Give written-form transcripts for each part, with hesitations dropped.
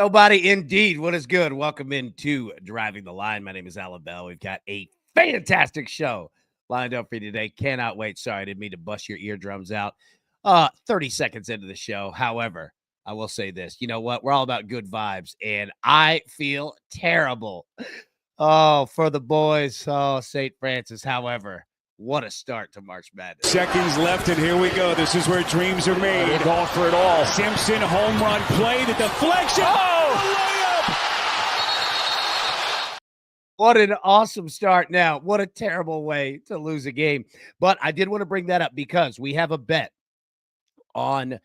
Nobody indeed. What is good? Welcome into Driving the Line. My name is Alan Bell. We've got a fantastic show lined up for you today. Cannot wait. Sorry, I didn't mean to bust your eardrums out. 30 seconds into the show. However, I will say this. You know what? We're all about good vibes, and I feel terrible. Oh, for the boys. Oh, St. Francis. However, what a start to March Madness. Seconds left, and here we go. This is where dreams are made. They're going for it all. Simpson, home run play, the deflection. Oh! Layup! What an awesome start now. What a terrible way to lose a game. But I did want to bring that up because we have a bet on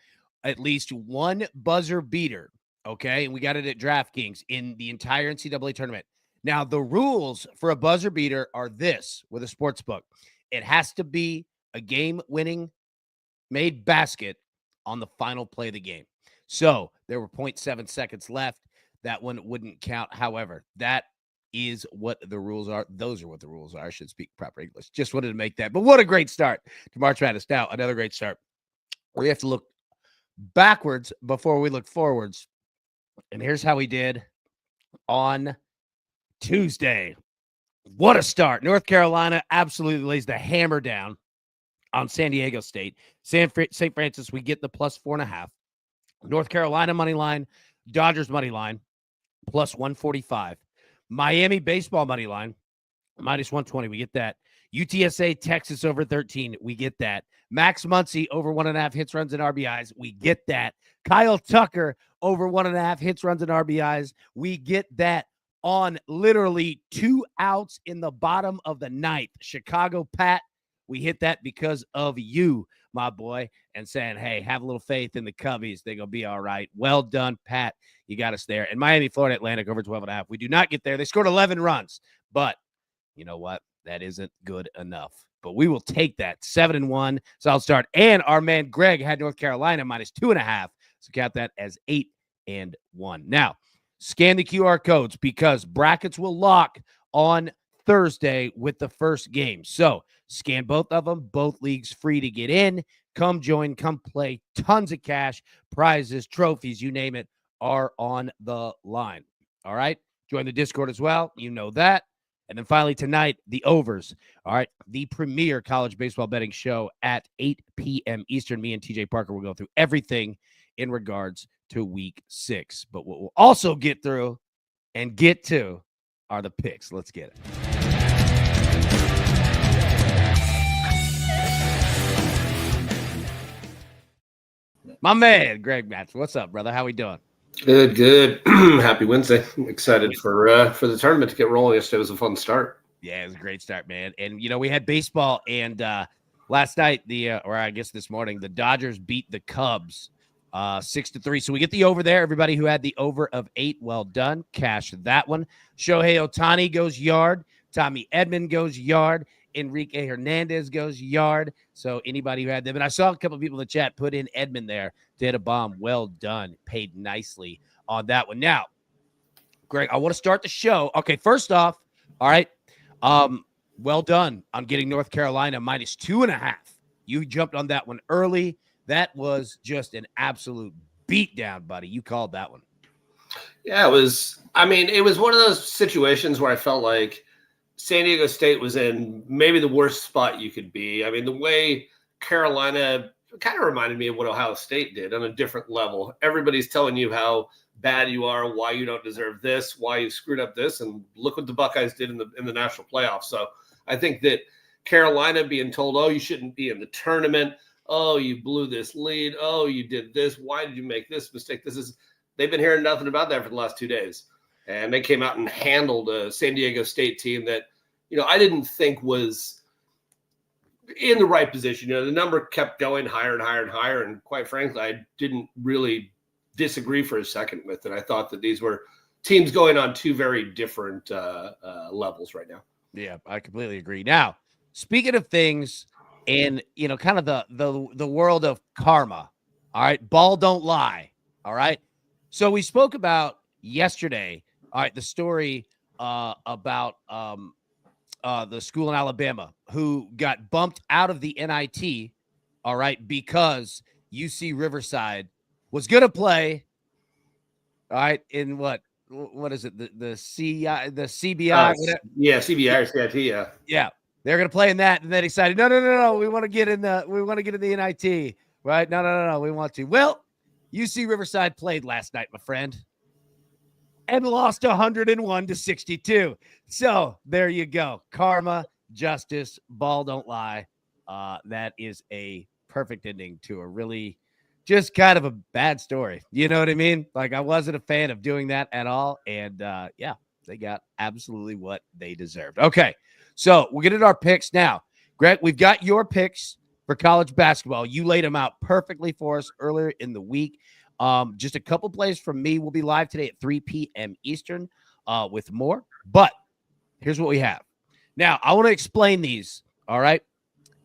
at least one buzzer beater, okay? And we got it at DraftKings in the entire NCAA tournament. Now, the rules for a buzzer beater are this with a sports book. It has to be a game-winning made basket on the final play of the game. So there were 0.7 seconds left. That one wouldn't count. However, that is what the rules are. Those are what the rules are. I should speak proper English. Just wanted to make that. But what a great start to March Madness. Now, another great start. We have to look backwards before we look forwards. And here's how we did on Tuesday. What a start. North Carolina absolutely lays the hammer down on San Diego State. St. Francis, we get the plus 4.5. North Carolina money line, Dodgers money line, plus 145. Miami baseball money line, minus 120. We get that. UTSA, Texas over 13. We get that. Max Muncy over 1.5 hits, runs, and RBIs. We get that. Kyle Tucker over 1.5 hits, runs, and RBIs. We get that. On literally 2 outs in the bottom of the ninth. Chicago Pat, we hit that because of you, my boy, and saying, hey, have a little faith in the Cubbies. They're going to be all right. Well done, Pat. You got us there. And Miami, Florida Atlantic over 12.5. We do not get there. They scored 11 runs, but you know what? That isn't good enough. But we will take that. 7-1. Solid start. And our man Greg had North Carolina minus 2.5. So count that as 8-1. Now, scan the QR codes because brackets will lock on Thursday with the first game. So scan both of them. Both leagues free to get in. Come join, come play. Tons of cash, prizes, trophies, you name it, are on the line. All right? Join the Discord as well. You know that. And then finally tonight, the overs. All right? The premier college baseball betting show at 8 p.m. Eastern. Me and TJ Parker will go through everything in regards to week 6. But what we'll also get through and get to are the picks. Let's get it. My man, Greg Match. What's up, brother? How we doing? Good. Happy Wednesday. I'm excited for the tournament to get rolling. Yesterday was a fun start. Yeah, it was a great start, man. And, you know, we had baseball, and last night, or I guess this morning, the Dodgers beat the Cubs 6-3. So we get the over there. Everybody who had the over of 8, well done. Cash that one. Shohei Ohtani goes yard. Tommy Edman goes yard. Enrique Hernandez goes yard. So anybody who had them, and I saw a couple of people in the chat put in Edman there to hit a bomb. Well done. Paid nicely on that one. Now, Greg, I want to start the show. Okay, first off, all right. Well done on getting North Carolina minus 2.5. You jumped on that one early. That was just an absolute beatdown, buddy. You called that one. Yeah, it was one of those situations where I felt like San Diego State was in maybe the worst spot you could be. I mean, the way Carolina kind of reminded me of what Ohio State did on a different level. Everybody's telling you how bad you are, why you don't deserve this, why you screwed up this, and look what the Buckeyes did in the national playoffs. So I think that Carolina being told, oh, you shouldn't be in the tournament. Oh, you blew this lead. Oh, you did this. Why did you make this mistake? They've been hearing nothing about that for the last 2 days. And they came out and handled a San Diego State team that, I didn't think was in the right position. The number kept going higher and higher and higher. And quite frankly, I didn't really disagree for a second with it. I thought that these were teams going on 2 very different levels right now. Yeah, I completely agree. Now, speaking of things in, kind of the world of karma, all right, ball don't lie, all right? So we spoke about yesterday, all right, the story about the school in Alabama who got bumped out of the NIT, all right, because UC Riverside was going to play All right, in what is it? The CBI, whatever. Yeah, CBI or CIT, yeah. Yeah, they're gonna play in that, and they decided, no, we want to get in the NIT, right? No, we want to. Well, UC Riverside played last night, my friend, and lost 101-62. So there you go. Karma, justice, ball don't lie. That is a perfect ending to a really just kind of a bad story. You know what I mean? Like, I wasn't a fan of doing that at all. And yeah, they got absolutely what they deserved. Okay, so we'll get into our picks now. Greg, we've got your picks for college basketball. You laid them out perfectly for us earlier in the week. Just a couple plays from me. We'll be live today at 3 p.m. Eastern with more. But here's what we have. Now, I want to explain these, all right?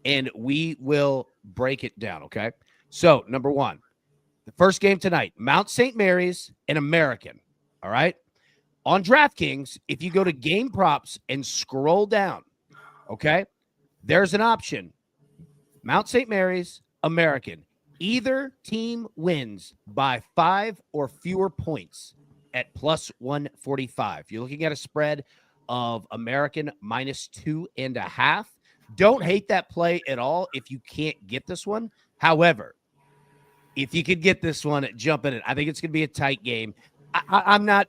And we will break it down, okay? So, number one, the first game tonight, Mount St. Mary's and American, all right? On DraftKings, if you go to game props and scroll down, okay, there's an option. Mount St. Mary's, American. Either team wins by 5 or fewer points at plus 145. You're looking at a spread of American minus 2.5. Don't hate that play at all if you can't get this one. However, if you could get this one, jump in it. I think it's going to be a tight game. I'm not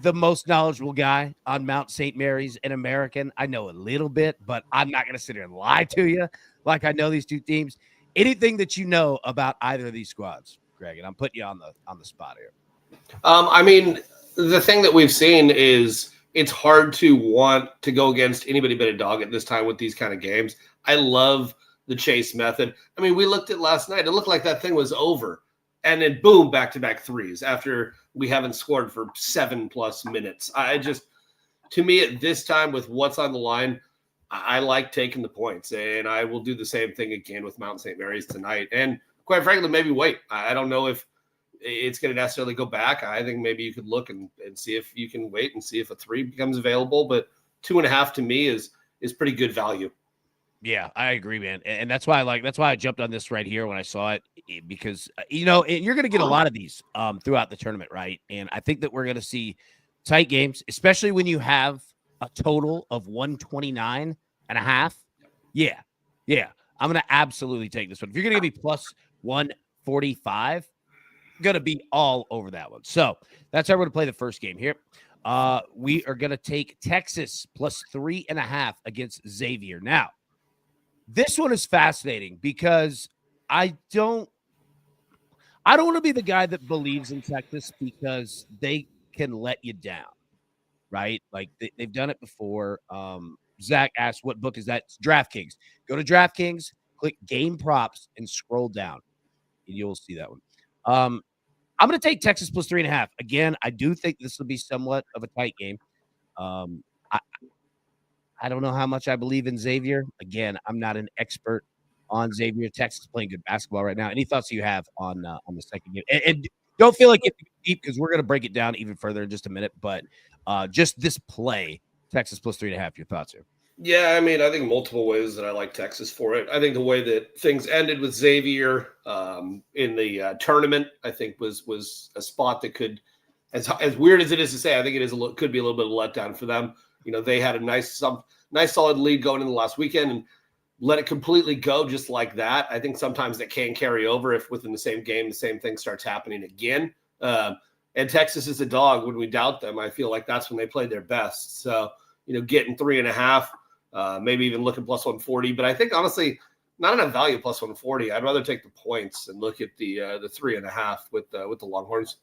the most knowledgeable guy on Mount St. Mary's and American. I know a little bit, but I'm not going to sit here and lie to you like I know these two teams. Anything that you know about either of these squads, Greg, and I'm putting you on the spot here. I mean, the thing that we've seen is it's hard to want to go against anybody but a dog at this time with these kind of games. I love the chase method. I mean, we looked at last night. It looked like that thing was over. And then, boom, back-to-back threes after we haven't scored for 7+ minutes. To me, at this time with what's on the line, I like taking the points. And I will do the same thing again with Mount St. Mary's tonight. And quite frankly, maybe wait. I don't know if it's going to necessarily go back. I think maybe you could look and see if you can wait and see if a 3 becomes available. But 2.5 to me is pretty good value. Yeah, I agree, man. And that's why I jumped on this right here when I saw it, because, you're going to get a lot of these throughout the tournament, right? And I think that we're going to see tight games, especially when you have a total of 129.5. Yeah. I'm going to absolutely take this one. If you're going to give me plus 145, I'm going to be all over that one. So that's how we're going to play the first game here. We are going to take Texas plus 3.5 against Xavier. Now, this one is fascinating because I don't want to be the guy that believes in Texas because they can let you down, right? Like they've done it before. Zach asked, what book is that? It's DraftKings. Go to DraftKings, click game props, and scroll down, and you'll see that one. I'm going to take Texas plus 3.5. Again, I do think this will be somewhat of a tight game. I don't know how much I believe in Xavier. Again, I'm not an expert on Xavier. Texas is playing good basketball right now. Any thoughts you have on the second game? And don't feel like it's deep because we're going to break it down even further in just a minute. But just this play, Texas plus 3.5. Your thoughts here? Yeah, I mean, I think multiple ways that I like Texas for it. I think the way that things ended with Xavier in the tournament, I think was a spot that could, as weird as it is to say, I think could be a little bit of a letdown for them. They had a nice solid lead going in the last weekend and let it completely go just like that. I think sometimes that can carry over if within the same game, the same thing starts happening again. And Texas is a dog. When we doubt them, I feel like that's when they played their best. So, getting 3.5, maybe even looking plus 140. But I think, honestly, not enough value plus 140. I'd rather take the points and look at the 3.5 with the Longhorns.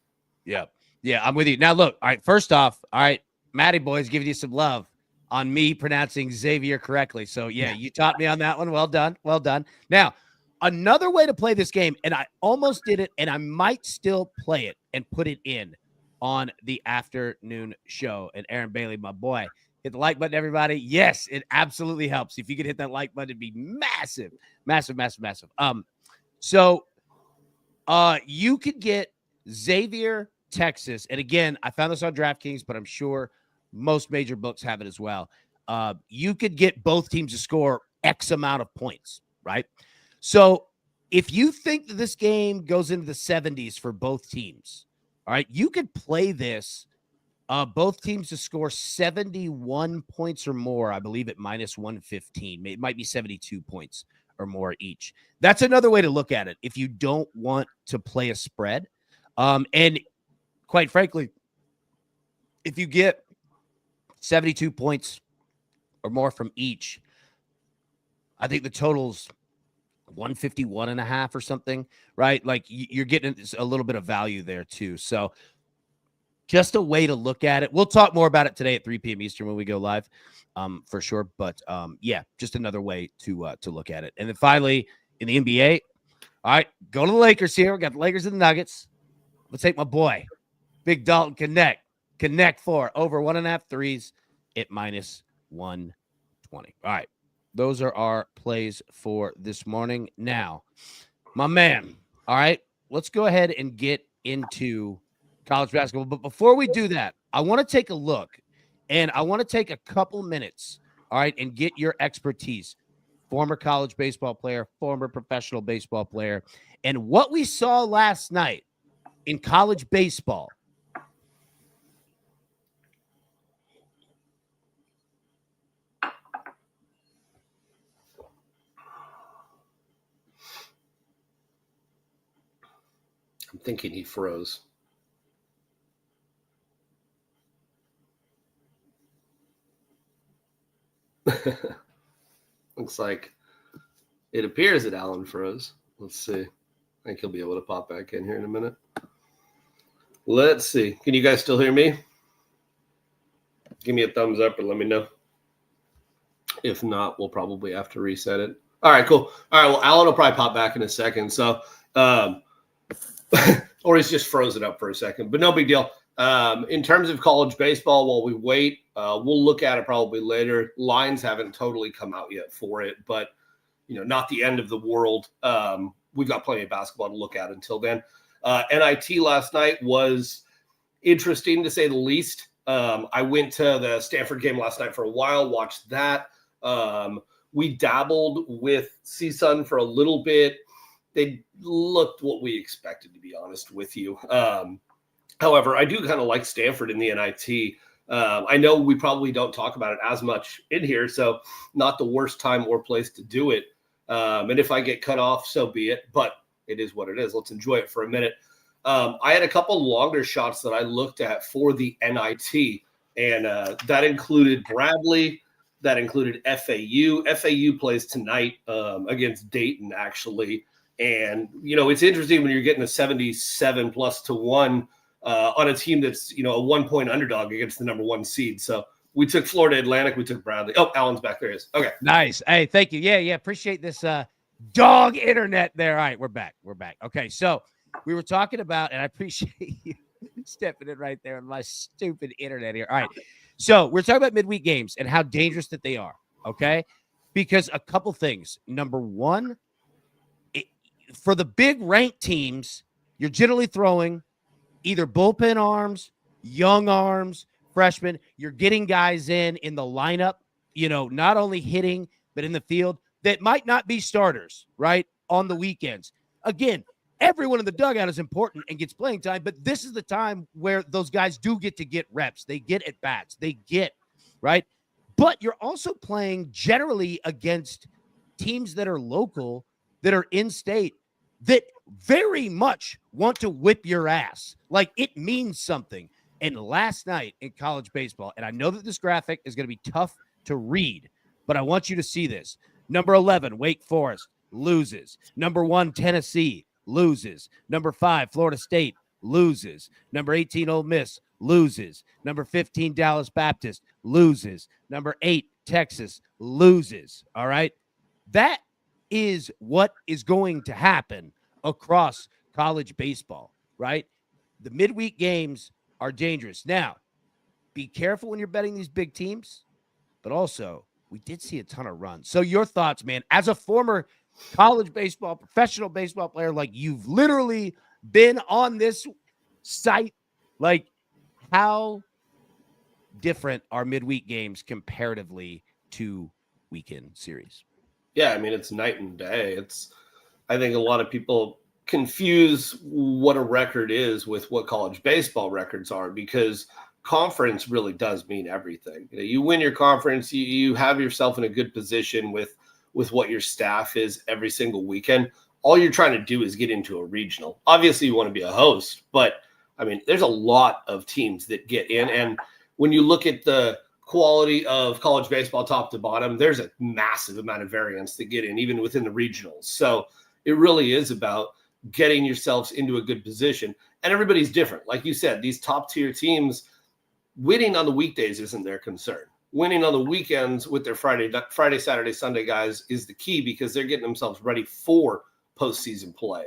Yeah, I'm with you. Now, look, all right, first off, all right, Matty boys giving you some love on me pronouncing Xavier correctly. So, yeah, you taught me on that one. Well done. Now, another way to play this game, and I almost did it, and I might still play it and put it in on the afternoon show. And Aaron Bailey, my boy, hit the like button, everybody. Yes, it absolutely helps. If you could hit that like button, it'd be massive. So you could get Xavier, Texas. And again, I found this on DraftKings, but I'm sure most major books have it as well. You could get both teams to score X amount of points, right? So if you think that this game goes into the 70s for both teams, All right. You could play this. Both teams to score 71 points or more, I believe at minus 115. It might be 72 points or more each. That's another way to look at it if you don't want to play a spread. And quite frankly, if you get 72 points or more from each, I think the total's 151.5 or something, right? Like you're getting a little bit of value there too. So just a way to look at it. We'll talk more about it today at 3 p.m. Eastern when we go live, for sure. But yeah, just another way to look at it. And then finally, in the NBA, all right, go to the Lakers here. We got the Lakers and the Nuggets. Let's take my boy, Big Dalton Connect for over 1.5 threes at minus 120. All right, those are our plays for this morning. Now, my man, all right, let's go ahead and get into college basketball. But before we do that, I want to take a look, and I want to take a couple minutes, all right, and get your expertise. Former college baseball player, former professional baseball player, and what we saw last night in college baseball. I'm thinking he froze. Looks like it appears that Alan froze. Let's see. I think he'll be able to pop back in here in a minute. Let's see. Can you guys still hear me? Give me a thumbs up or let me know. If not, we'll probably have to reset it. All right, cool. All right, well, Alan will probably pop back in a second. So, or he's just frozen up for a second, but no big deal. In terms of college baseball, while we wait, we'll look at it probably later. Lines haven't totally come out yet for it, but not the end of the world. We've got plenty of basketball to look at until then. NIT last night was interesting to say the least. I went to the Stanford game last night for a while, watched that. We dabbled with CSUN for a little bit. They looked what we expected, to be honest with you. However, I do kind of like Stanford in the NIT. I know we probably don't talk about it as much in here, so not the worst time or place to do it. And if I get cut off, so be it. But it is what it is. Let's enjoy it for a minute. I had a couple longer shots that I looked at for the NIT, and that included Bradley. That included FAU. FAU plays tonight against Dayton, actually. And, it's interesting when you're getting a 77 plus to 1 on a team that's, a 1-point underdog against the number 1 seed. So we took Florida Atlantic. We took Bradley. Oh, Alan's back. There he is. Okay. Nice. Hey, thank you. Yeah. Appreciate this dog internet there. All right, we're back. Okay, so we were talking about, and I appreciate you stepping in right there on my stupid internet here. All right. So we're talking about midweek games and how dangerous that they are. Okay. Because a couple things. Number one, for the big ranked teams, you're generally throwing either bullpen arms, young arms, freshmen. You're getting guys in the lineup, not only hitting, but in the field that might not be starters, right, on the weekends. Again, everyone in the dugout is important and gets playing time, but this is the time where those guys do get to get reps. They get at bats. They get, right? But you're also playing generally against teams that are local, that are in state, that very much want to whip your ass. Like, it means something. And last night in college baseball, and I know that this graphic is going to be tough to read, but I want you to see this. Number 11, Wake Forest, loses. Number 1, Tennessee, loses. Number 5, Florida State, loses. Number 18, Ole Miss, loses. Number 15, Dallas Baptist, loses. Number 8, Texas, loses. All right? That is what is going to happen across college baseball, right? The midweek games are dangerous. Now, be careful when you're betting these big teams, but also we did see a ton of runs. So your thoughts, man, as a former college baseball, professional baseball player, like you've literally been on this site, like how different are midweek games comparatively to weekend series? Yeah, I mean, it's night and day. I think a lot of people confuse what a record is with what college baseball records are, because conference really does mean everything. You win your conference, you have yourself in a good position with what your staff is every single weekend. All you're trying to do is get into a regional. Obviously, you want to be a host, but I mean, there's a lot of teams that get in. And when you look at the quality of college baseball top to bottom, there's a massive amount of variance that get in, even within the regionals. So it really is about getting yourselves into a good position. And everybody's different. Like you said, these top tier teams, winning on the weekdays isn't their concern. Winning on the weekends with their Friday, Saturday, Sunday guys is the key, because they're getting themselves ready for postseason play.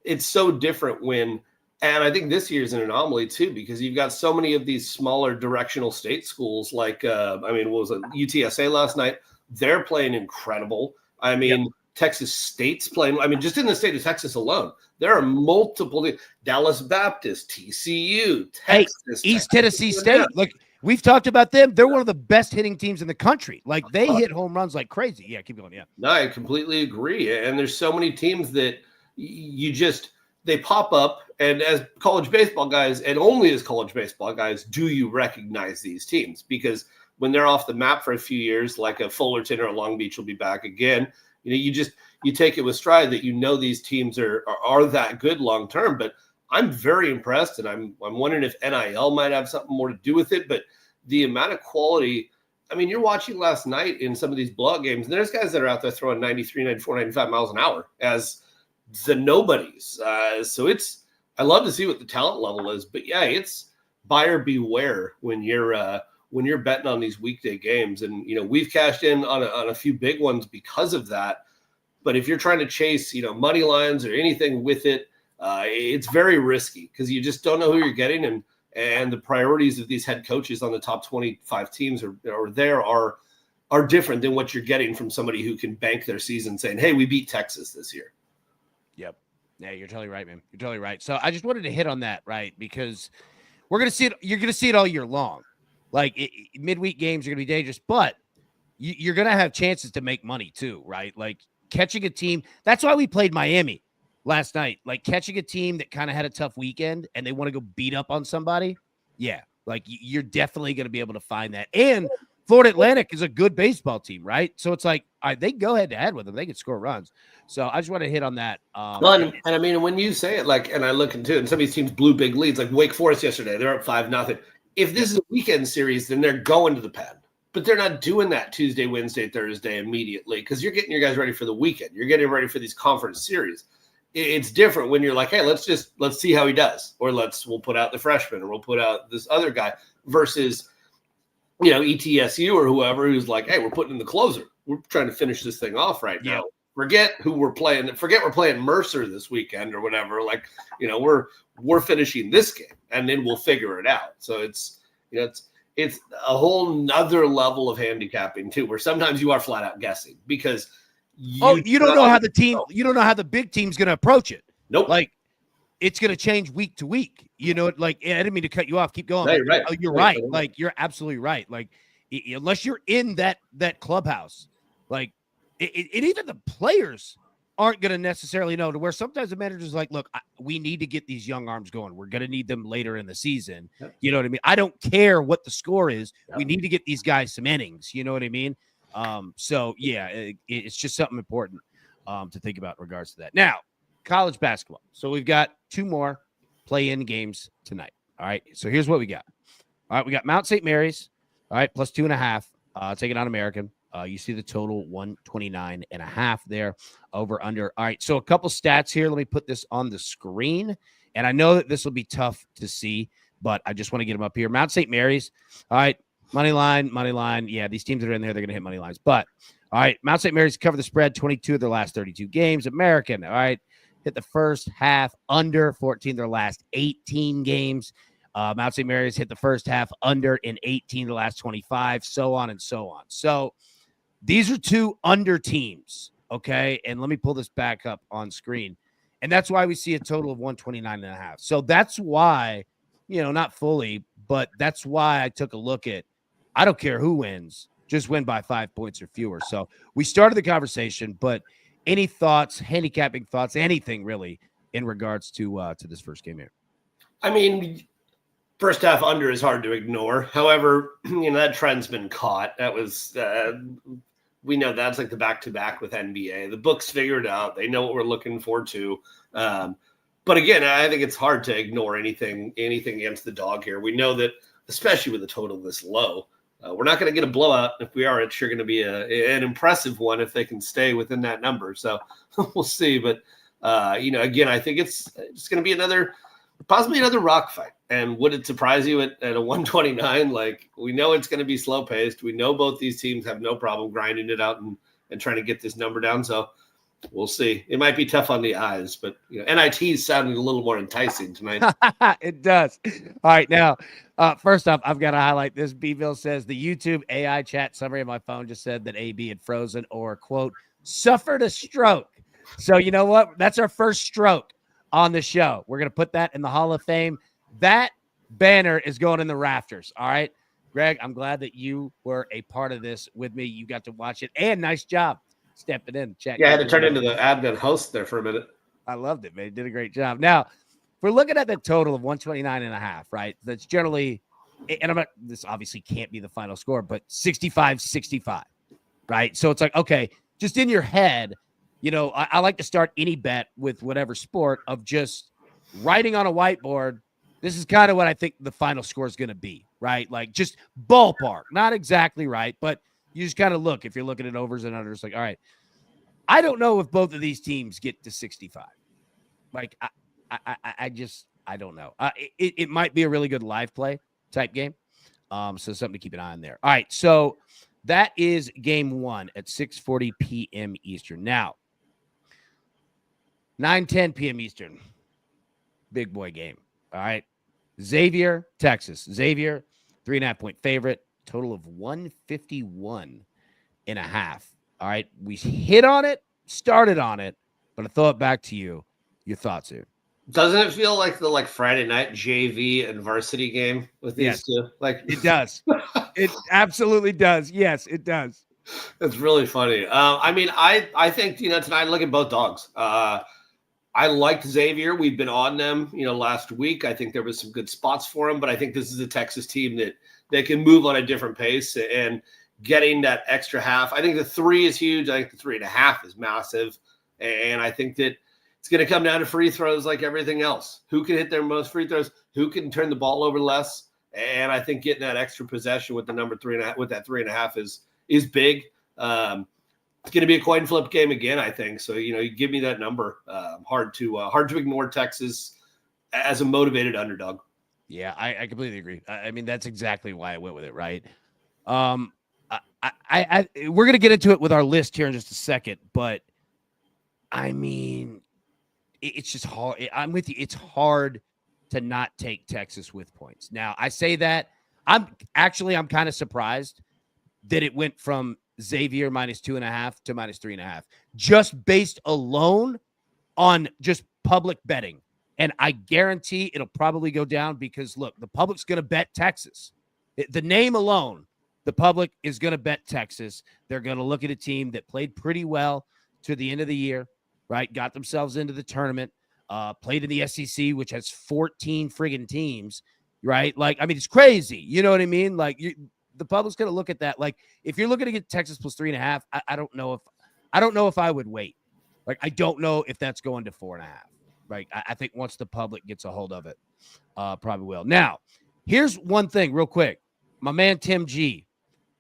It's so different when, and I think this year is an anomaly too, because you've got so many of these smaller directional state schools like, what was it, UTSA last night? They're playing incredible. I mean, Texas State's playing. I mean, just in the state of Texas alone, there are multiple. Dallas Baptist, TCU, Texas, East Tennessee State. Look, we've talked about them. They're one of the best hitting teams in the country. Like, they hit home runs like crazy. Yeah, keep going. Yeah. No, I completely agree. And there's so many teams that they pop up. And as college baseball guys, and only as college baseball guys, do you recognize these teams? Because when they're off the map for a few years, like a Fullerton or a Long Beach will be back again. You take it with stride that these teams are that good long term. But I'm very impressed, and I'm wondering if NIL might have something more to do with it. But the amount of quality, I mean, you're watching last night in some of these block games, and there's guys that are out there throwing 93, 94, 95 miles an hour as the nobodies. So I love to see what the talent level is. But yeah, it's buyer beware when you're betting on these weekday games. And, we've cashed in on a few big ones because of that. But if you're trying to chase, money lines or anything with it, it's very risky, because you just don't know who you're getting. And the priorities of these head coaches on the top 25 teams are different than what you're getting from somebody who can bank their season saying, hey, we beat Texas this year. Yep. Yeah, you're totally right, man. You're totally right. So I just wanted to hit on that, right? Because we're going to see it. You're going to see it all year long. Like, midweek games are going to be dangerous, but you're going to have chances to make money too, right? Like, catching a team. That's why we played Miami last night. Like, catching a team that kind of had a tough weekend and they want to go beat up on somebody. Yeah. Like, you're definitely going to be able to find that. And Florida Atlantic is a good baseball team, right? So it's like, they can go head to head with them. They can score runs. So I just want to hit on that. And I mean, when you say it, like, and I look into it, and some of these teams blew big leads, like Wake Forest yesterday, they're up 5-0. If this is a weekend series, then they're going to the pen. But they're not doing that Tuesday, Wednesday, Thursday immediately, because you're getting your guys ready for the weekend. You're getting ready for these conference series. It's different when you're like, hey, let's see how he does, or we'll put out the freshman, or we'll put out this other guy, versus ETSU or whoever who's like, hey, we're putting in the closer. We're trying to finish this thing off right now. Forget who we're playing. Forget we're playing Mercer this weekend or whatever. Like, we're finishing this game, and then we'll figure it out. So it's a whole nother level of handicapping too, where sometimes you are flat out guessing, because you don't know how the big team's going to approach it. Nope. Like, it's going to change week to week. Like, I didn't mean to cut you off. Keep going. No, you're right. You're right. Like, you're absolutely right. Like, unless you're in that clubhouse, like, even the players aren't going to necessarily know, to where sometimes the manager's like, look, we need to get these young arms going. We're going to need them later in the season. Yep. You know what I mean? I don't care what the score is. Yep. We need to get these guys some innings. You know what I mean? So yeah, it's just something important to think about in regards to that. Now, college basketball. So we've got 2 more play-in games tonight. All right. So here's what we got. All right. We got Mount St. Mary's. All right. Plus 2.5. Taking on American. You see the total 129.5 there, over under. All right. So a couple stats here. Let me put this on the screen. And I know that this will be tough to see, but I just want to get them up here. Mount St. Mary's. All right. Money line. Yeah, these teams that are in there, they're going to hit money lines. But, all right, Mount St. Mary's cover the spread 22 of their last 32 games. American, all right, hit the first half under 14 their last 18 games. Mount St. Mary's hit the first half under in 18 the last 25, so on and so on. So these are 2 under teams, okay? And let me pull this back up on screen. And that's why we see a total of 129.5. So that's why, not fully, but that's why I took a look at, I don't care who wins, just win by 5 points or fewer. So we started the conversation, but any thoughts, handicapping thoughts, anything really in regards to this first game here? I mean, first half under is hard to ignore. However, that trend's been caught. That was we know that's like the back-to-back with NBA. The books figured out. They know what we're looking forward to. But again, I think it's hard to ignore anything against the dog here. We know that, especially with a total this low, we're not going to get a blowout. If we are, it's sure going to be an impressive one if they can stay within that number. So we'll see. But, again, I think it's going to be possibly another rock fight. And would it surprise you at a 129? Like, we know it's going to be slow paced. We know both these teams have no problem grinding it out and trying to get this number down. So we'll see. It might be tough on the eyes, but NIT is sounding a little more enticing tonight. It does. All right. Now, first off, I've got to highlight this. Beville says the YouTube AI chat summary of my phone just said that AB had frozen or, quote, suffered a stroke. So you know what? That's our first stroke on the show. We're going to put that in the Hall of Fame. That banner is going in the rafters. All right. Greg, I'm glad that you were a part of this with me. You got to watch it, and nice job stepping in. Chat. Yeah, I had to turn into the admin host there for a minute. I loved it, man. You did a great job. Now, if we're looking at the total of 129.5, right? That's generally, and this obviously can't be the final score, but 65-65, right? So it's like, okay, just in your head, I like to start any bet with whatever sport of just writing on a whiteboard. This is kind of what I think the final score is going to be, right? Like just ballpark, not exactly right, but you just kind of look. If you're looking at overs and unders, like, all right, I don't know if both of these teams get to 65. Like, I don't know. It might be a really good live play type game. So something to keep an eye on there. All right, so that is game one at 6:40 p.m. Eastern. Now, 9:10 p.m. Eastern, big boy game. All right. Xavier, Texas. Xavier, 3.5-point favorite, total of 151.5. All right. We hit on it, started on it, but I throw it back to you. Your thoughts here. Doesn't it feel like the Friday night JV and varsity game with these two? Like it does. It absolutely does. Yes, it does. It's really funny. I think, tonight look at both dogs. I liked Xavier. We've been on them, last week. I think there was some good spots for them, but I think this is a Texas team that they can move on a different pace and getting that extra half. I think the 3 is huge. I think the 3.5 is massive. And I think that it's going to come down to free throws like everything else. Who can hit their most free throws? Who can turn the ball over less? And I think getting that extra possession with the number 3.5, with that 3.5 is big. It's going to be a coin flip game again, I think. So, you give me that number. Hard to ignore Texas as a motivated underdog. Yeah, I completely agree. I mean, that's exactly why I went with it, right? We're going to get into it with our list here in just a second, but I mean, it's just hard. I'm with you. It's hard to not take Texas with points. Now, I say that I'm kind of surprised that it went from Xavier -2.5 to -3.5, just based alone on just public betting. And I guarantee it'll probably go down because, look, the public's going to bet Texas. The name alone, the public is going to bet Texas. They're going to look at a team that played pretty well to the end of the year, right? Got themselves into the tournament, played in the SEC, which has 14 friggin' teams, right? Like, I mean, it's crazy. You know what I mean? Like, the public's going to look at that. Like, if you're looking to get Texas plus 3.5, I don't know if I would wait. Like, I don't know if that's going to 4.5. Like, I think once the public gets a hold of it, probably will. Now, here's one thing real quick. My man, Tim G.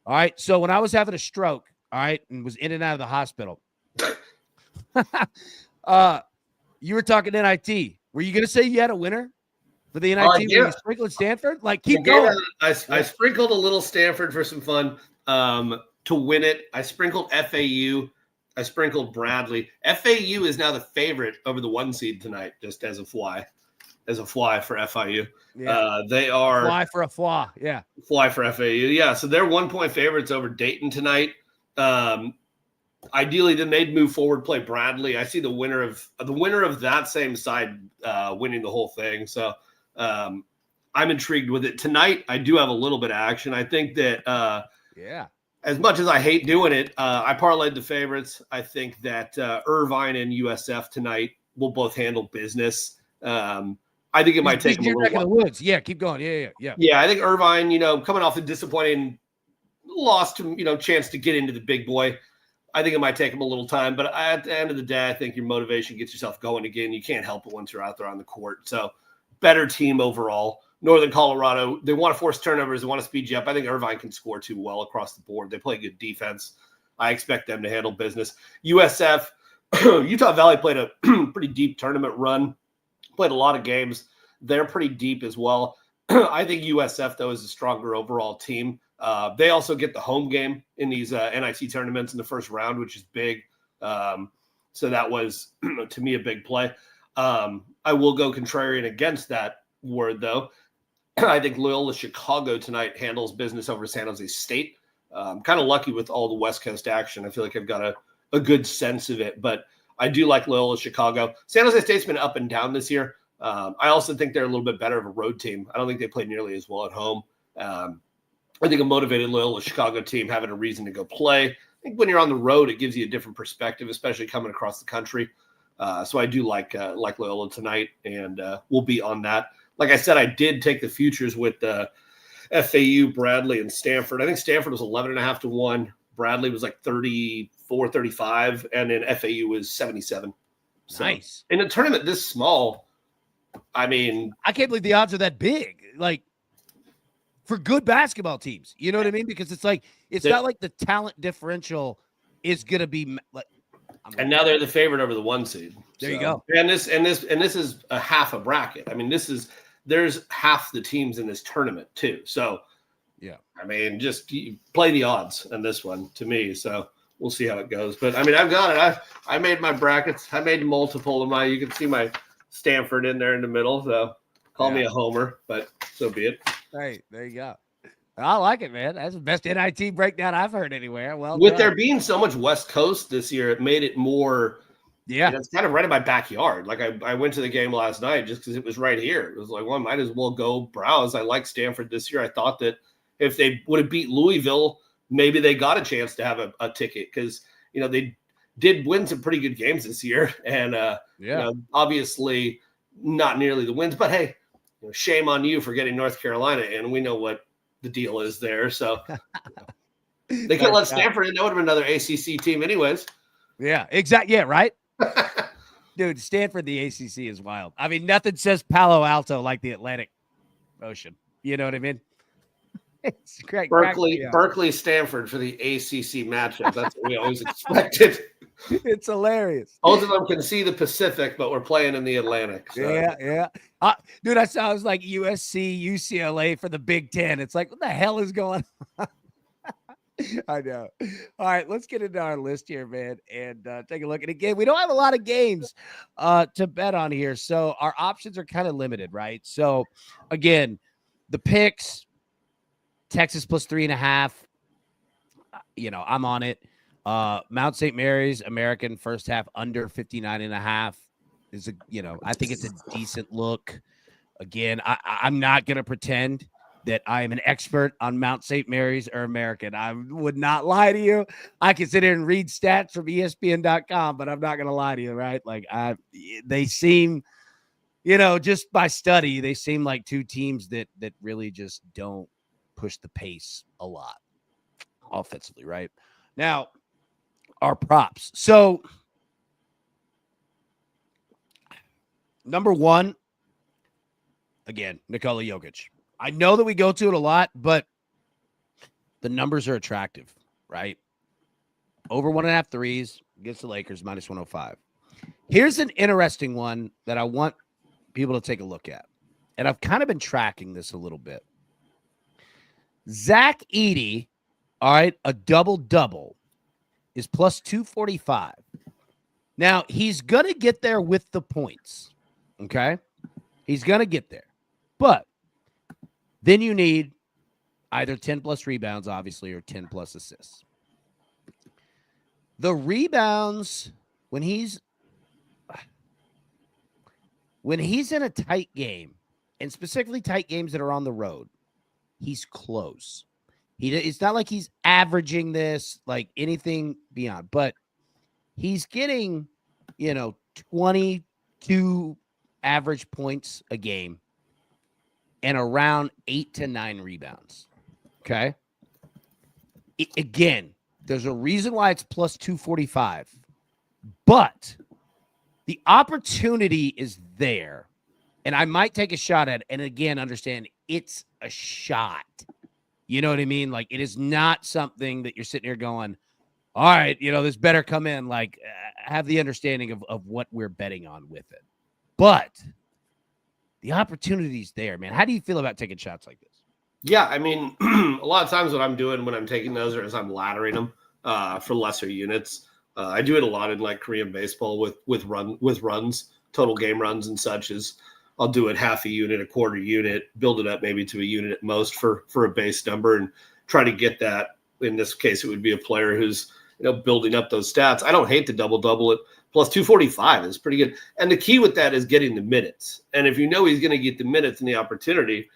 All right. So when I was having a stroke, all right, and was in and out of the hospital, you were talking NIT. Were you going to say you had a winner for the NIT? Yeah. You sprinkled Stanford? Like, keep going. I sprinkled a little Stanford for some fun to win it. I sprinkled FAU. I sprinkled Bradley. FAU is now the favorite over the 1 seed tonight, just as a fly for FIU. Yeah. They are fly for a fly. Yeah. Fly for FAU. Yeah. So they're 1-point favorites over Dayton tonight. Ideally, then they'd move forward, play Bradley. I see the winner of that same side winning the whole thing. So I'm intrigued with it tonight. I do have a little bit of action. I think that as much as I hate doing it, I parlayed the favorites. I think that Irvine and USF tonight will both handle business. I think it might take them a little while. The woods. Yeah, keep going. Yeah. Yeah, I think Irvine, coming off a disappointing loss to, chance to get into the big boy. I think it might take them a little time, but at the end of the day, I think your motivation gets yourself going again. You can't help it once you're out there on the court. So better team overall. Northern Colorado, they want to force turnovers. They want to speed you up. I think Irvine can score too well across the board. They play good defense. I expect them to handle business. USF, Utah Valley played a pretty deep tournament run, played a lot of games. They're pretty deep as well. I think USF, though, is a stronger overall team. They also get the home game in these NIT tournaments in the first round, which is big. So that was, to me, a big play. I will go contrarian against that word, though. I think Loyola Chicago tonight handles business over San Jose State. I'm kind of lucky with all the West Coast action. I feel like I've got a good sense of it, but I do like Loyola Chicago. San Jose State's been up and down this year. I also think they're a little bit better of a road team. I don't think they play nearly as well at home. I think a motivated Loyola Chicago team having a reason to go play. I think when you're on the road, it gives you a different perspective, especially coming across the country. So I do like Loyola tonight, and we'll be on that. Like I said, I did take the futures with FAU, Bradley, and Stanford. I think Stanford was 11.5 to 1. Bradley was like 34, 35, and then FAU was 77. So, nice. In a tournament this small, I mean, I can't believe the odds are that big. Like, for good basketball teams, you know what I mean? Because it's like it's not like the talent differential is going to be like. And now they're the favorite over the 1 seed. There you go. And this is a half a bracket. I mean, there's half the teams in this tournament too. So, yeah, I mean, just play the odds on this one to me. So we'll see how it goes. But I mean, I've got it. I made my brackets. I made multiple of my. You can see my Stanford in there in the middle. So call me a homer, but so be it. Hey, there you go. I like it, man. That's the best NIT breakdown I've heard anywhere. Well, with there being so much West Coast this year, it made it more. Yeah, it's kind of right in my backyard. Like I went to the game last night just because it was right here. It was like, well, I might as well go browse. I like Stanford this year. I thought that if they would have beat Louisville, maybe they got a chance to have a ticket because they did win some pretty good games this year, and obviously not nearly the wins. But hey, shame on you for getting North Carolina, and we know what the deal is there. So they could let Stanford in. That would have been another ACC team, anyways. Yeah, exactly. Yeah, right. Dude, Stanford, the ACC is wild. I mean, nothing says Palo Alto like the Atlantic Ocean. You know what I mean? It's great. Berkeley, Stanford for the ACC matchup. That's what we always expected. It's hilarious. Both of them can see the Pacific, but we're playing in the Atlantic. So. Yeah. Dude, I was like USC, UCLA for the Big Ten. It's like, what the hell is going on? I know. All right, let's get into our list here, man, and take a look. And again, we don't have a lot of games to bet on here, so our options are kind of limited, right? So, again, the picks, Texas plus 3.5. I'm on it. Mount St. Mary's American first half under 59.5 is I think it's a decent look. Again, I'm not going to pretend that I am an expert on Mount St. Mary's or American. I would not lie to you. I can sit here and read stats from ESPN.com, but I'm not going to lie to you, right? Like they seem, just by study, they seem like two teams that really just don't push the pace a lot offensively, right? Now, our props. So, number one, again, Nikola Jokic. I know that we go to it a lot, but the numbers are attractive, right? Over 1.5 threes against the Lakers, minus 105. Here's an interesting one that I want people to take a look at. And I've kind of been tracking this a little bit. Zach Edey, all right, a double-double is plus 245. Now, he's going to get there with the points, okay? He's going to get there. But then you need either 10-plus rebounds, obviously, or 10-plus assists. The rebounds, when he's in a tight game, and specifically tight games that are on the road, he's close. It's not like he's averaging this, like anything beyond, but he's getting, 20 2 average points a game and around 8 to 9 rebounds. Okay. Again, there's a reason why it's plus 245, but the opportunity is there. And I might take a shot at it. And again, understand it's a shot. You know what I mean? Like, it is not something that you're sitting here going, all right, this better come in. Like, have the understanding of what we're betting on with it. But the opportunity's there, man. How do you feel about taking shots like this? Yeah, I mean, a lot of times what I'm doing when I'm taking those is I'm laddering them for lesser units. I do it a lot in like Korean baseball with runs, total game runs and such. Is I'll do it half a unit, a quarter unit, build it up maybe to a unit at most for a base number, and try to get that. In this case, it would be a player who's building up those stats. I don't hate the double at plus 245 is pretty good. And the key with that is getting the minutes. And if you know he's going to get the minutes and the opportunity,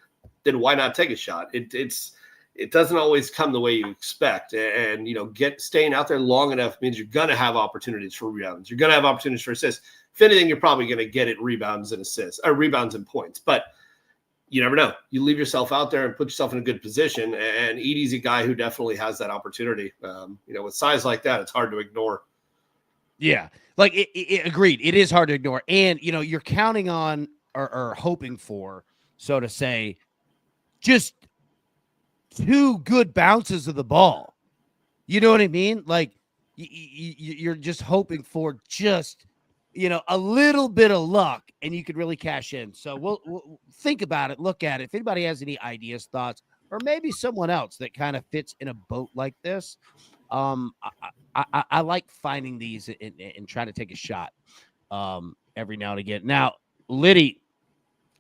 then why not take a shot? It doesn't always come the way you expect. And staying out there long enough means you're going to have opportunities for rebounds. You're going to have opportunities for assists. If anything, you're probably going to get it rebounds and assists, or rebounds and points. But you never know. You leave yourself out there and put yourself in a good position. And Edie's a guy who definitely has that opportunity. With size like that, it's hard to ignore. Yeah, like it agreed. It is hard to ignore. And, you're counting on or hoping for, so to say, just 2 good bounces of the ball. You know what I mean? Like you're just hoping for just, a little bit of luck and you could really cash in. So we'll think about it, look at it. If anybody has any ideas, thoughts, or maybe someone else that kind of fits in a boat like this, I like finding these and trying to take a shot every now and again. Now, Liddy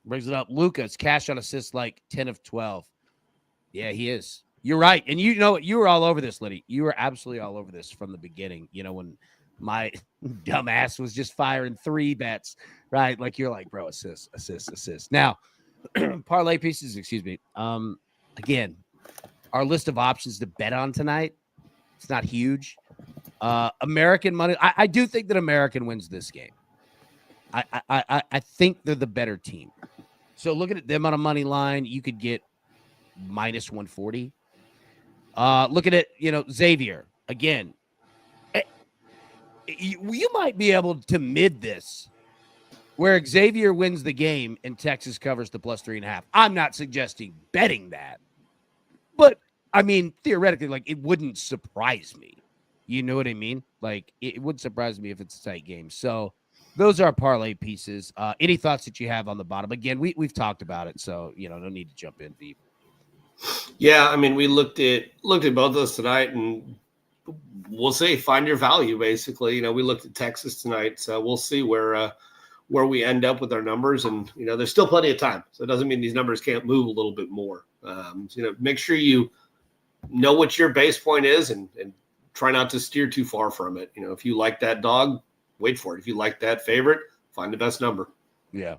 brings it up. Luka's cash on assists like 10 of 12. Yeah, he is. You're right. And you were all over this, Liddy. You were absolutely all over this from the beginning. When my dumbass was just firing 3 bets, right? Like, you're like, bro, assist. Now, parlay pieces, excuse me. Again, our list of options to bet on tonight, it's not huge. American money. I do think that American wins this game. I think they're the better team. So looking at them on a money line, you could get minus 140. Looking at, Xavier again, you might be able to mid this where Xavier wins the game and Texas covers the plus 3.5. I'm not suggesting betting that, but I mean, theoretically, like, it wouldn't surprise me. You know what I mean? Like, it wouldn't surprise me if it's a tight game. So those are parlay pieces. Any thoughts that you have on the bottom? Again, we've talked about it, so no need to jump in deep. Yeah, I mean, we looked at both of those tonight, and we'll see. Find your value, basically. We looked at Texas tonight, so we'll see where we end up with our numbers. And there's still plenty of time, so it doesn't mean these numbers can't move a little bit more. Make sure you know what your base point is, and try not to steer too far from it. If you like that dog, wait for it. If you like that favorite, find the best number. Yeah.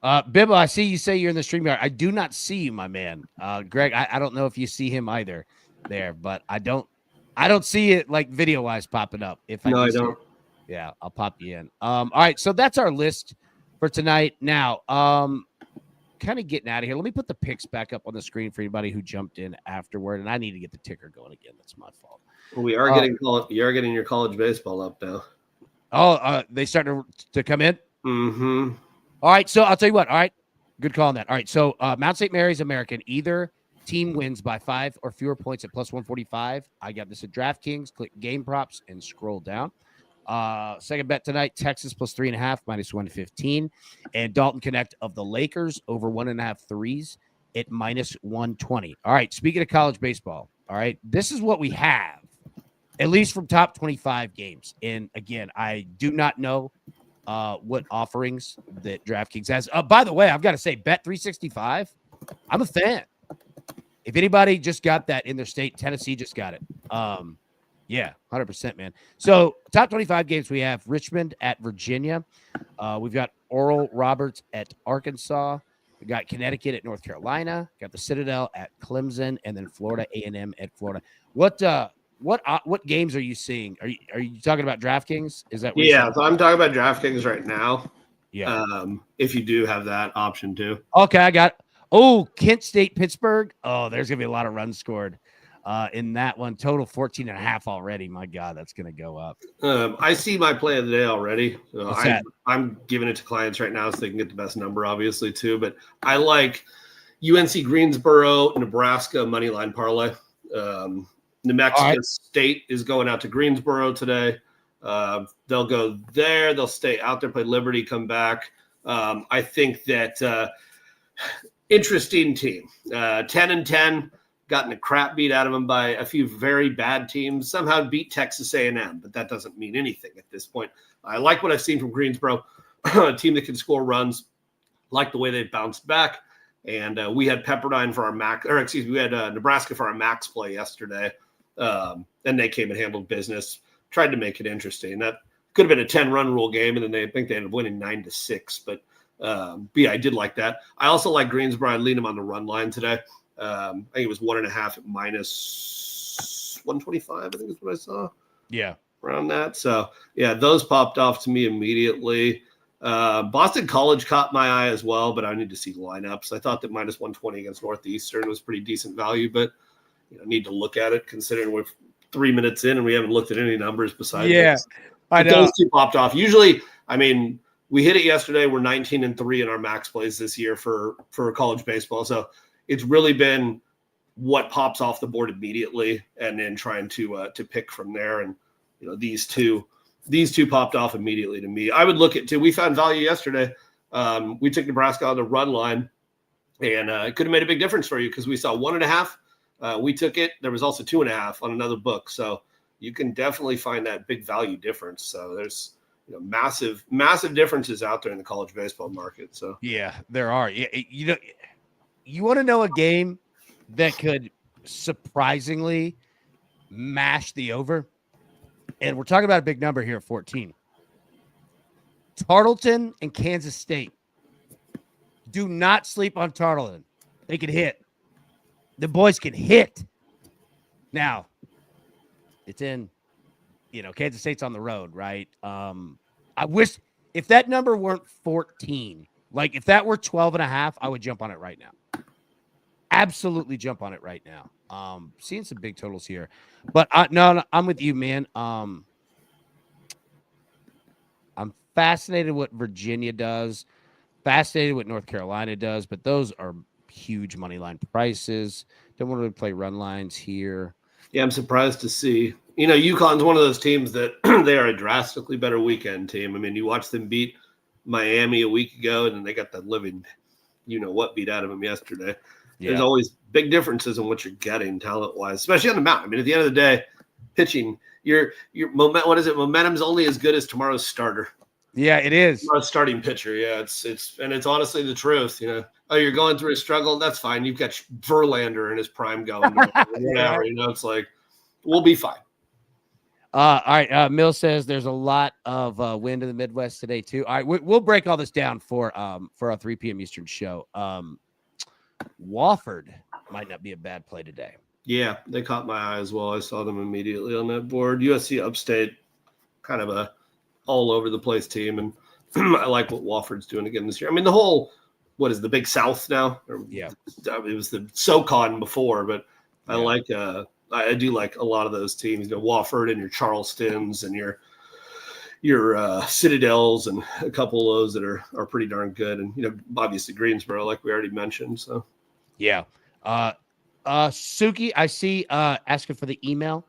Bibba, I see you say you're in the StreamYard. I do not see you, my man. Greg, I don't know if you see him either there, but I don't see it like video wise popping up. I don't. Yeah, I'll pop you in. All right, so that's our list for tonight. Now, kind of getting out of here. Let me put the picks back up on the screen for anybody who jumped in afterward, and I need to get the ticker going again. That's my fault. Well, we are getting your college baseball up now. Oh, they starting to come in? Mm-hmm. All right, so I'll tell you what. All right, good call on that. All right, so Mount St. Mary's American. Either team wins by 5 or fewer points at plus 145. I got this at DraftKings. Click game props and scroll down. Second bet tonight, Texas plus 3.5, minus 115. And Dalton Connect of the Lakers over 1.5 threes at minus 120. All right, speaking of college baseball, all right, this is what we have, at least from top 25 games. And again, I do not know what offerings that DraftKings has. By the way, I've got to say, Bet365, I'm a fan. If anybody just got that in their state, Tennessee just got it. Yeah, 100%, man. So top 25 games, we have Richmond at Virginia. We've got Oral Roberts at Arkansas. We got Connecticut at North Carolina. Got the Citadel at Clemson, and then Florida A&M at Florida. What games are you seeing? Are you talking about DraftKings? Is that what so I'm talking about DraftKings right now. Yeah. If you do have that option too. Okay, I got. Oh, Kent State, Pittsburgh. Oh, there's gonna be a lot of runs scored in that one. Total 14.5 already. My God, that's gonna go up. I see my play of the day already. What's that? I'm giving it to clients right now so they can get the best number, obviously, too. But I like UNC Greensboro, Nebraska money line parlay. New Mexico State is going out to Greensboro today. They'll go there. They'll stay out there, play Liberty, come back. I think that interesting team. 10-10, gotten the crap beat out of them by a few very bad teams. Somehow beat Texas A&M, but that doesn't mean anything at this point. I like what I've seen from Greensboro, a team that can score runs. Like the way they bounced back. And we had Pepperdine for our max, or excuse me, we had Nebraska for our max play yesterday. And they came and handled business, tried to make it interesting. That could have been a 10-run rule game, and then they think they ended up winning 9-6. But yeah, I did like that. I also like Greensboro. I leaned them on the run line today. I think it was 1.5 at minus 125, I think is what I saw. Yeah. Around that. So, yeah, those popped off to me immediately. Boston College caught my eye as well, but I need to see lineups. I thought that minus 120 against Northeastern was pretty decent value, but need to look at it considering we're 3 minutes in and we haven't looked at any numbers besides this. I know. Those two popped off. Usually, I mean, we hit it yesterday. We're 19-3 in our max plays this year for college baseball. So it's really been what pops off the board immediately and then trying to pick from there. And these two popped off immediately to me. I would look at too. We found value yesterday. We took Nebraska on the run line, and it could have made a big difference for you because we saw 1.5. We took it. There was also 2.5 on another book. So you can definitely find that big value difference. So there's massive differences out there in the college baseball market. So yeah, there are. You want to know a game that could surprisingly mash the over? And we're talking about a big number here at 14. Tarleton and Kansas State. Do not sleep on Tarleton. They can hit. The boys can hit. Now, it's in, Kansas State's on the road, right? I wish if that number weren't 14, like if that were 12.5, I would jump on it right now. Absolutely jump on it right now. Seeing some big totals here, but no, I'm with you, man. I'm fascinated what Virginia does, fascinated what North Carolina does, but those are huge money line prices. Don't want to really play run lines here. Yeah, I'm surprised to see. UConn's one of those teams that they are a drastically better weekend team. I mean, you watch them beat Miami a week ago, and then they got the living, what beat out of them yesterday. Yeah. There's always big differences in what you're getting talent-wise, especially on the mound. I mean, at the end of the day, pitching, your moment. What is it? Momentum's only as good as tomorrow's starter. Yeah, it is. Tomorrow's starting pitcher. Yeah, it's honestly the truth. Oh, you're going through a struggle. That's fine. You've got Verlander in his prime going. Whatever. It's like we'll be fine. All right. Mill says there's a lot of wind in the Midwest today too. All right, we'll break all this down for our 3 p.m. Eastern show. Wofford might not be a bad play today. Yeah, they caught my eye as well. I saw them immediately on that board. USC Upstate, kind of a all over the place team, and I like what Wofford's doing again this year. I mean, the whole what is the Big South now? Yeah, it was the SoCon before, but I like I do like a lot of those teams. Wofford and your Charlestons and your Citadels and a couple of those that are pretty darn good, and obviously Greensboro, like we already mentioned. So yeah. Suki, I see asking for the email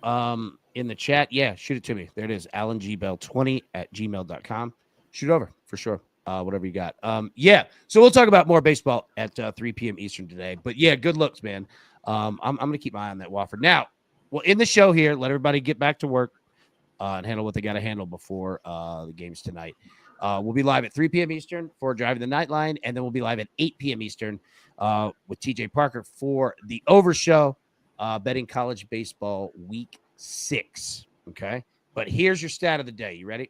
in the chat. Yeah, shoot it to me. There it is, allengbell20@gmail.com. Shoot over for sure. Whatever you got. Yeah, so we'll talk about more baseball at 3 p.m. Eastern today. But yeah, good looks, man. I'm going to keep my eye on that Wofford. Now, we'll end the show here. Let everybody get back to work and handle what they got to handle before the games tonight. We'll be live at 3 p.m. Eastern for Driving the Nightline, and then we'll be live at 8 p.m. Eastern with TJ Parker for the Over Show, betting college baseball week 6. Okay, but here's your stat of the day. You ready?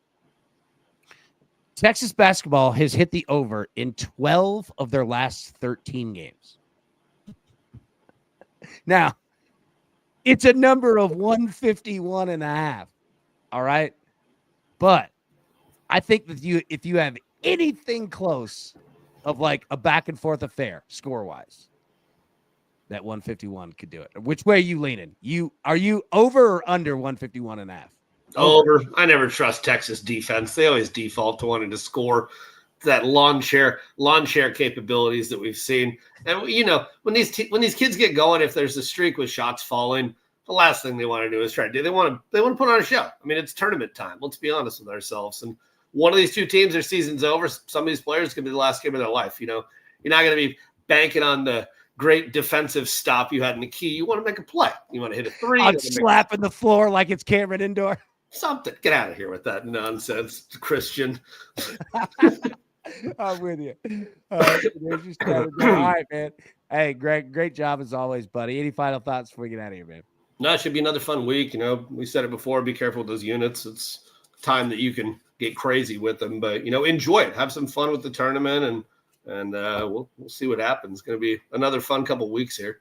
Texas basketball has hit the over in 12 of their last 13 games. Now, it's a number of 151.5. All right. But I think that if you have anything close of like a back and forth affair score wise, that 151 could do it. Which way are you leaning? Are you over or under 151.5? Over. I never trust Texas defense. They always default to wanting to score. That lawn chair capabilities that we've seen. And you know, when these kids get going, if there's a streak with shots falling, the last thing they want to do is try to do. They want to put on a show. I mean, it's tournament time. Let's be honest with ourselves. And one of these two teams, their season's over. Some of these players could be the last game of their life. You know, you're not going to be banking on the great defensive stop you had in the key. You want to make a play. You want to hit a three. I'm slapping the floor like it's Cameron Indoor. Something. Get out of here with that nonsense, Christian. I'm with you. All right, man. Hey, Greg, great job as always, buddy. Any final thoughts before we get out of here, man? No, it should be another fun week. You know, we said it before. Be careful with those units. It's time that you can get crazy with them, but you know, enjoy it. Have some fun with the tournament, and we'll see what happens. It's going to be another fun couple weeks here.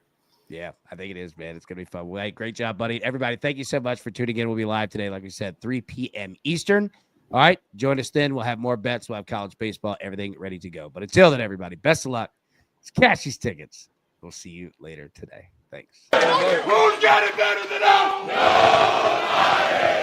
Yeah, I think it is, man. It's going to be fun. Well, hey, great job, buddy. Everybody, thank you so much for tuning in. We'll be live today, like we said, 3 p.m. Eastern. All right, join us then. We'll have more bets. We'll have college baseball, everything ready to go. But until then, everybody, best of luck. Let's cash these tickets. We'll see you later today. Thanks. Who's got it better than us? Nobody.